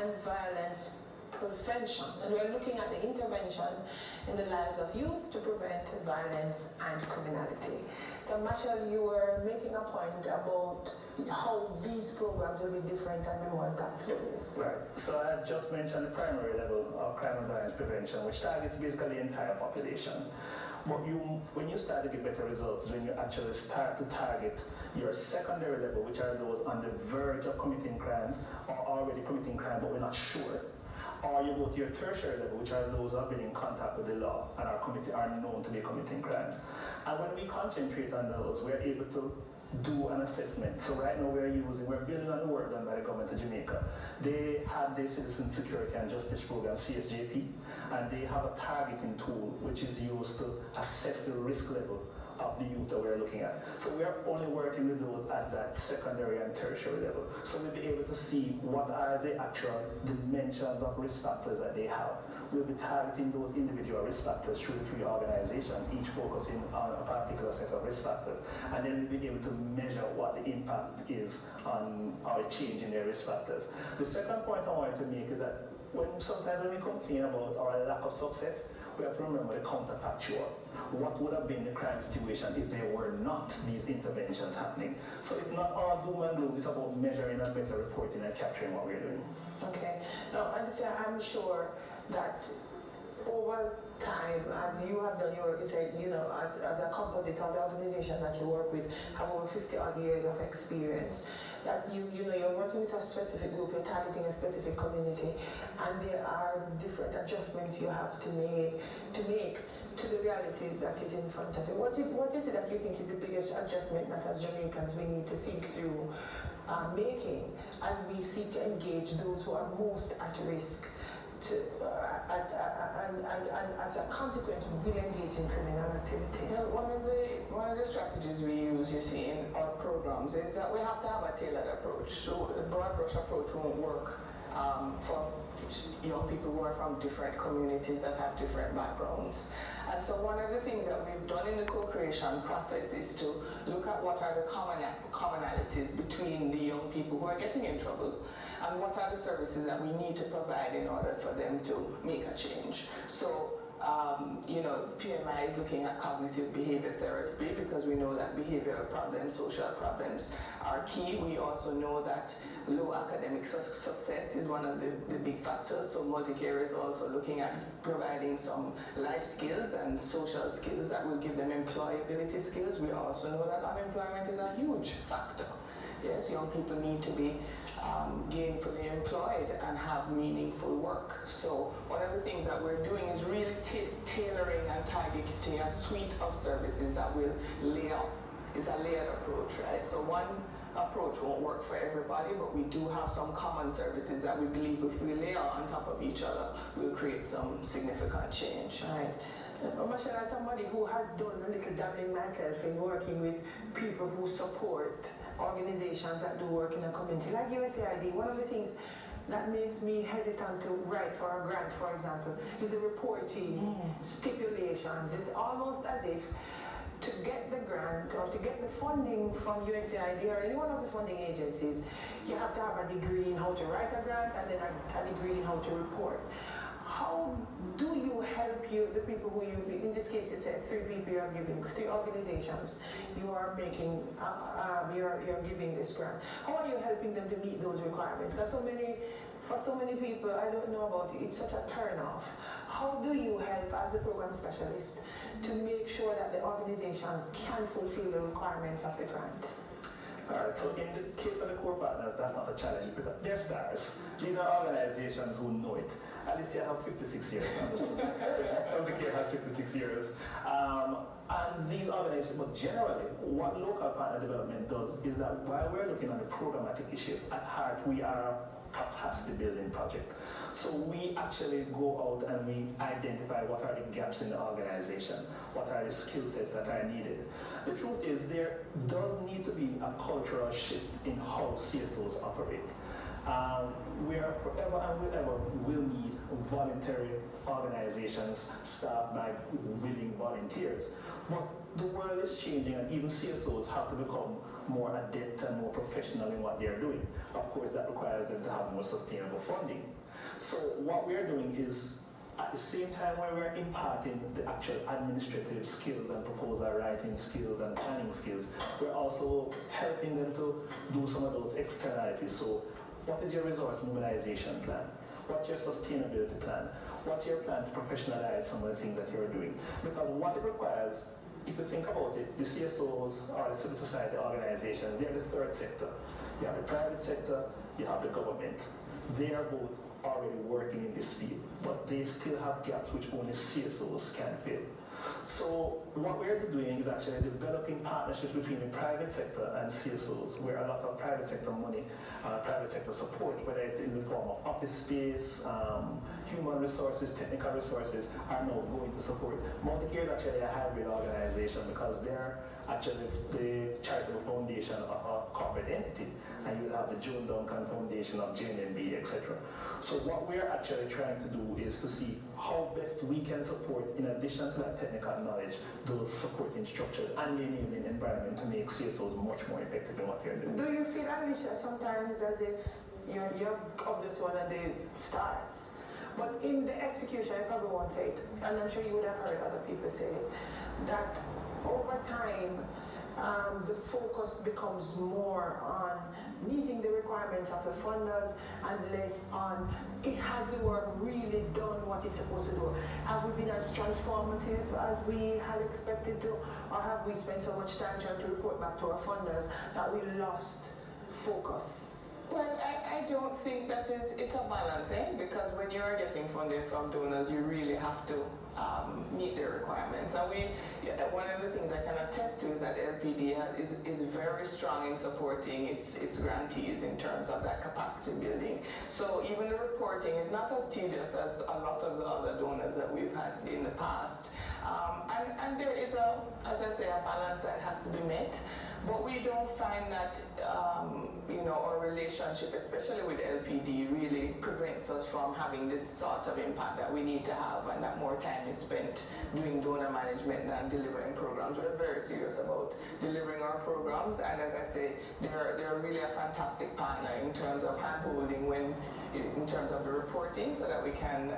and violence prevention. And we're looking at the intervention in the lives of youth to prevent violence and criminality. So Marshall, you were making a point about how these programs will be different and be more impactful. Right. So I just mentioned the primary level of crime and violence prevention, which targets basically the entire population. But when you start to get better results, when you actually start to target your secondary level, which are those on the verge of committing crimes or already committing crime, but we're not sure. Or you go to your tertiary level, which are those who have been in contact with the law and are known to be committing crimes. And when we concentrate on those, we're able to do an assessment. So right now we're building on the work done by the government of Jamaica. They have the Citizen Security and Justice Program, CSJP, and they have a targeting tool which is used to assess the risk level of the youth that we're looking at. So we are only working with those at that secondary and tertiary level. So we'll be able to see what are the actual dimensions of risk factors that they have. We'll be targeting those individual risk factors through the 3 organizations, each focusing on a particular set of risk factors. And then we'll be able to measure what the impact is on our change in their risk factors. The second point I wanted to make is that sometimes when we complain about our lack of success, we have to remember the counterfactual. What would have been the crime situation if there were not these interventions happening? So it's not all doom and gloom, it's about measuring and better reporting and capturing what we're doing. Okay. Now, I'm sure that over time, as you have done your work, you said, as a composite of the organization that you work with have over 50 odd years of experience, that you're working with a specific group, you're targeting a specific community, and there are different adjustments you have to make to the reality that is in front of you. What is it that you think is the biggest adjustment that as Jamaicans we need to think through making as we seek to engage those who are most at risk and as a consequence will engage in criminal activity? One of the strategies we use, you see, in our programs is that we have to have a tailored approach. So the broad brush approach won't work for young people who are from different communities that have different backgrounds. And so one of the things that we've done in the co-creation process is to look at what are the commonalities between the young people who are getting in trouble and what are the services that we need to provide in order for them to make a change. So PMI is looking at cognitive behavior therapy because we know that behavioral problems, social problems are key. We also know that low academic success is one of the big factors. So Multicare is also looking at providing some life skills and social skills that will give them employability skills. We also know that unemployment is a huge factor. Yes, young people need to be gainfully employed and have meaningful work. So one of the things that we're doing is really tailoring and targeting a suite of services that will layer. It's a layered approach, right? So one approach won't work for everybody, but we do have some common services that we believe if we layer on top of each other, will create some significant change. Right. Marshall, as somebody who has done a little dabbling myself in working with people who support organizations that do work in a community, like USAID, one of the things that makes me hesitant to write for a grant, for example, is the reporting stipulations. It's almost as if to get the grant or to get the funding from USAID or any one of the funding agencies, you have to have a degree in how to write a grant and then a degree in how to report. How do you help the people who in this case you said 3 people you are giving, 3 organizations you are making, you're giving this grant. How are you helping them to meet those requirements? Because for so many people, I don't know about it, it's such a turn-off. How do you help as the program specialist to make sure that the organization can fulfill the requirements of the grant? Alright, so in the case of the core partners, that's not a challenge because they're stars. These are organizations who know it. Alicia have 56 years. Care has 56 years. And these organizations, but generally, what local partner development does is that while we're looking at the programmatic issue, at heart we are a capacity building project. So we actually go out and we identify what are the gaps in the organization, what are the skill sets that are needed. The truth is there does need to be a cultural shift in how CSOs operate. We are are forever and will ever will need voluntary organizations staffed by willing volunteers. But the world is changing, and even CSOs have to become more adept and more professional in what they are doing. Of course, that requires them to have more sustainable funding. So what we are doing is, at the same time where we're imparting the actual administrative skills and proposal writing skills and planning skills, we're also helping them to do some of those externalities. So what is your resource mobilization plan? What's your sustainability plan? What's your plan to professionalize some of the things that you're doing? Because what it requires, if you think about it, the CSOs or the civil society organizations, they're the third sector. You have the private sector, you have the government. They are both already working in this field, but they still have gaps which only CSOs can fill. So what we're doing is actually developing partnerships between the private sector and CSOs, where a lot of private sector money, private sector support, whether it's in the form of office space, human resources, technical resources, are now going to support. Multicare is actually a hybrid organization because they're actually the charitable foundation of a corporate entity, and you have the Joan Duncan Foundation of JNNB, etc. So what we're actually trying to do is to see how best we can support, in addition to that technical knowledge, those supporting structures and the enabling environment to make CSOs much more effective in what they're doing. Do you feel, Alicia, sometimes as if you're obviously one of the stars, but in the execution, I probably won't say it, and I'm sure you would have heard other people say it, that over time, the focus becomes more on meeting the requirements of the funders and less on has the work really done what it's supposed to do? Have we been as transformative as we had expected to, or have we spent so much time trying to report back to our funders that we lost focus? Well, I don't think that it's a balance, because when you are getting funding from donors, you really have to meet their requirements. And one of the things I can attest to is that LPD is very strong in supporting its grantees in terms of that capacity building. So even the reporting is not as tedious as a lot of the other donors that we've had in the past. And there is as I say, a balance that has to be met. But we don't find that, our relationship, especially with LPD, really prevents us from having this sort of impact that we need to have, and that more time is spent doing donor management than delivering programs. We're very serious about delivering our programs, and as I say, they're really a fantastic partner in terms of hand-holding in terms of the reporting, so that we can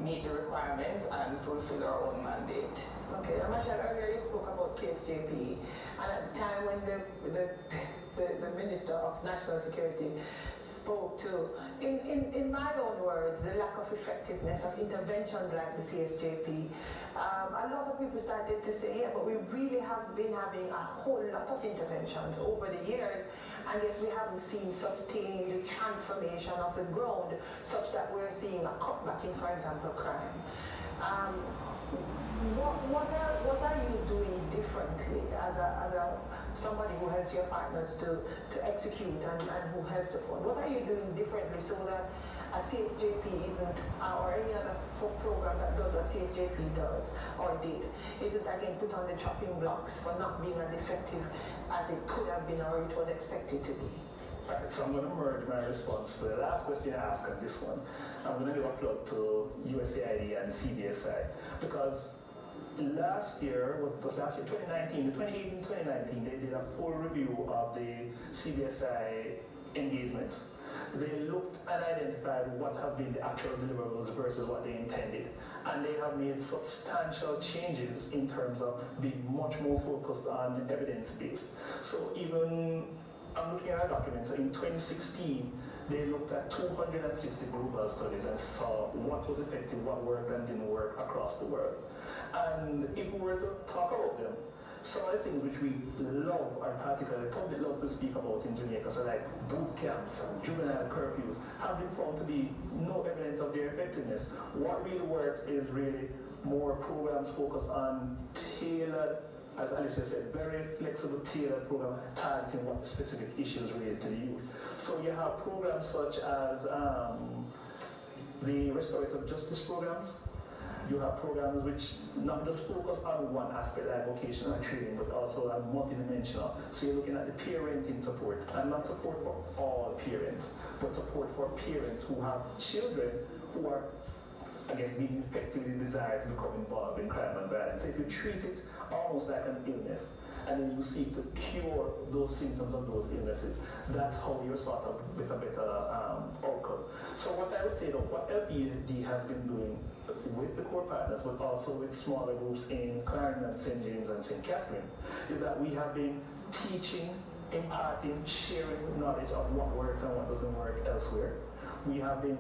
meet the requirements and fulfill our own mandate. Okay, Marshall, earlier you spoke about CSJP, and at the time when the Minister of National Security spoke to, in my own words, the lack of effectiveness of interventions like the CSJP, a lot of people started to say, yeah, but we really have been having a whole lot of interventions over the years, and yet we haven't seen sustaining the transformation of the ground such that we're seeing a cutback in, for example, crime. What are you doing differently as somebody who helps your partners to execute and who helps the fund? What are you doing differently so that a CSJP isn't, or any other program that does what CSJP does or did, isn't again put on the chopping blocks for not being as effective as it could have been or it was expected to be? Right, so I'm going to merge my response to the last question I asked and this one. I'm going to give a plug to USAID and CBSI, because last year, 2019, 2018-2019, they did a full review of the CBSI engagements. They looked and identified what have been the actual deliverables versus what they intended. And they have made substantial changes in terms of being much more focused on evidence-based. So even, I'm looking at a document, so in 2016, they looked at 260 global studies and saw what was effective, what worked and didn't work across the world. And if we were to talk about them, some of the things which we love, and particularly public love to speak about in Jamaica, so like boot camps and juvenile curfews, have been found to be no evidence of their effectiveness. What really works is really more programs focused on tailored, as Alicia said, very flexible, tailored program targeting what the specific issues related to the youth. So you have programs such as the restorative justice programs. You have programs which not just focus on one aspect like vocational training, but also are multidimensional. So you're looking at the parenting support, and not support for all parents, but support for parents who have children who are, I guess, being effectively desired to become involved in crime and violence. So if you treat it almost like an illness, and then you seek to cure those symptoms of those illnesses, that's how you're sort of with a better outcome. So what I would say though, what LPD has been doing with the core partners, but also with smaller groups in Clarendon, St. James, and St. Catherine, is that we have been teaching, imparting, sharing knowledge of what works and what doesn't work elsewhere. We have been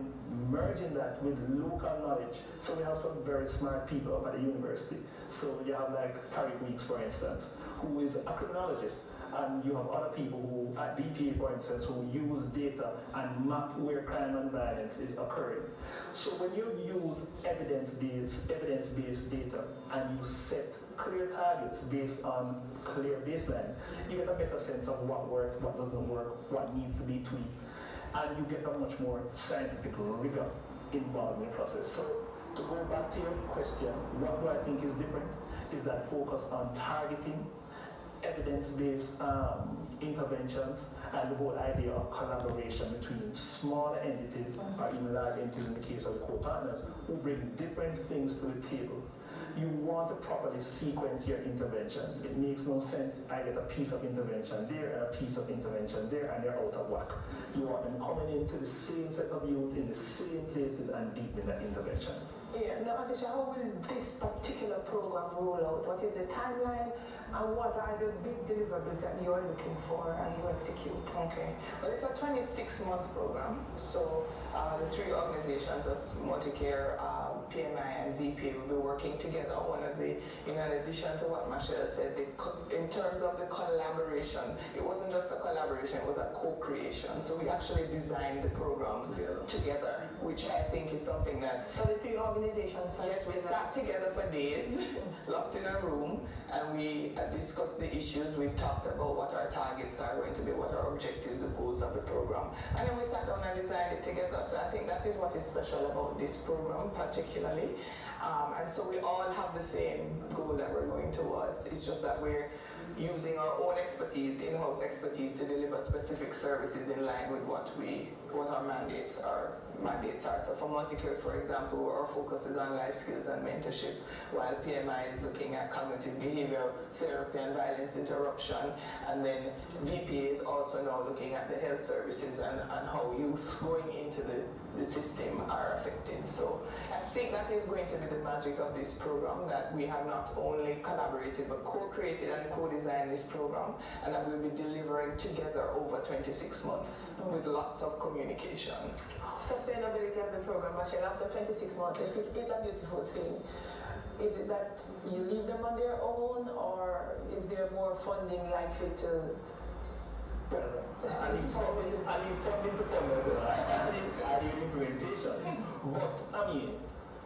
merging that with local knowledge. So we have some very smart people up at the university. So you have like Tariq Weeks, for instance, who is a criminologist. And you have other people who, at DPA for instance, who use data and map where crime and violence is occurring. So when you use evidence-based data and you set clear targets based on clear baseline, you get a better sense of what works, what doesn't work, what needs to be tweaked, and you get a much more scientific rigor involved in the process. So to go back to your question, what do I think is different is that focus on targeting, evidence-based interventions, and the whole idea of collaboration between smaller entities or even large entities in the case of the core partners who bring different things to the table. You want to properly sequence your interventions. It makes no sense I get a piece of intervention there and a piece of intervention there and they're out of whack. You want them coming into the same set of youth in the same places and deepening that intervention. Yeah, now Adisha, how will this particular program roll out? What is the timeline and what are the big deliverables that you're looking for as you execute? Okay, well it's a 26-month program. So the three organizations, as Multicare, PMI and VP, will be working together. In addition to what Michelle said, in terms of the collaboration, it wasn't just a collaboration, it was a co-creation. So we actually designed the program together, which I think is something that... So the three organizations we sat together for days, locked in a room, and we discussed the issues. We talked about what our targets are going to be, what our objectives, the goals of the program. And then we sat down and designed it together. So I think that is what is special about this program particularly. And so we all have the same goal that we're going towards. It's just that we're using our own expertise, in-house expertise, to deliver specific services in line with what our mandates are. So for Multicare, for example, our focus is on life skills and mentorship, while PMI is looking at cognitive behavioral therapy and violence interruption, and then VPA is also now looking at the health services and how youth going into the system are affected. So I think that is going to be the magic of this program, that we have not only collaborated but co-created and co-designed this program, and that we'll be delivering together over 26 months with lots of communication. Sustainability of the program, Michelle, after 26 months, if it is a beautiful thing, is it that you leave them on their own, or is there more funding likely to... I need funding to fund as well. I need implementation. But I mean,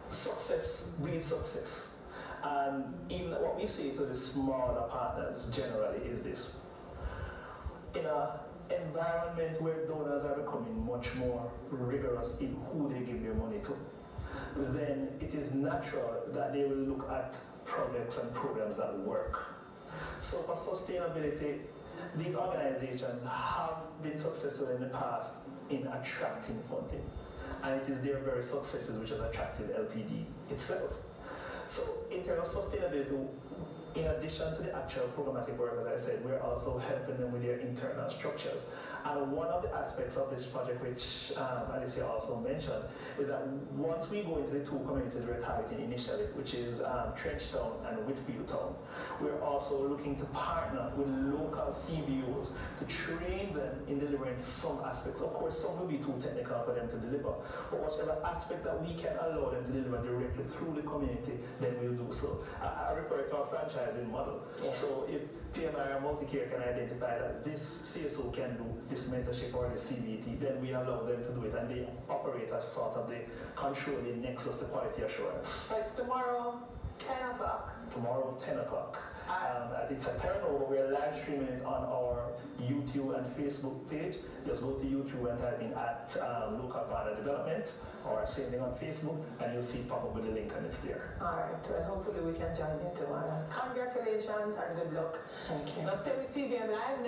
success breeds success. And in what we say to the smaller partners generally is this: in an environment where donors are becoming much more rigorous in who they give their money to, then it is natural that they will look at projects and programs that work. So for sustainability, these organizations have been successful in the past in attracting funding, and it is their very successes which have attracted LPD itself. So in terms of sustainability, in addition to the actual programmatic work, as I said, we're also helping them with their internal structures. And one of the aspects of this project, which Alicia also mentioned, is that once we go into the two communities we're targeting initially, which is Trenchtown and Whitfield Town, we're also looking to partner with local CVOs to train them in delivering some aspects. Of course, some will be too technical for them to deliver, but whatever aspect that we can allow them to deliver directly through the community, then we'll do so. I refer to our franchising model. Yeah. So if PMI or Multicare can identify that this CSO can do this mentorship or the CBT, then we allow them to do it, and they operate as sort of the controlling nexus to quality assurance. So it's tomorrow, 10 o'clock. Tomorrow, 10 o'clock. It's a turnover. We're live streaming it on our YouTube and Facebook page. Just go to YouTube and type in at local partner development or same thing on Facebook, and you'll see it pop up with the link, and it's there. All right, well, hopefully we can join you tomorrow. Congratulations and good luck. Thank you. Now stay with CVM Live.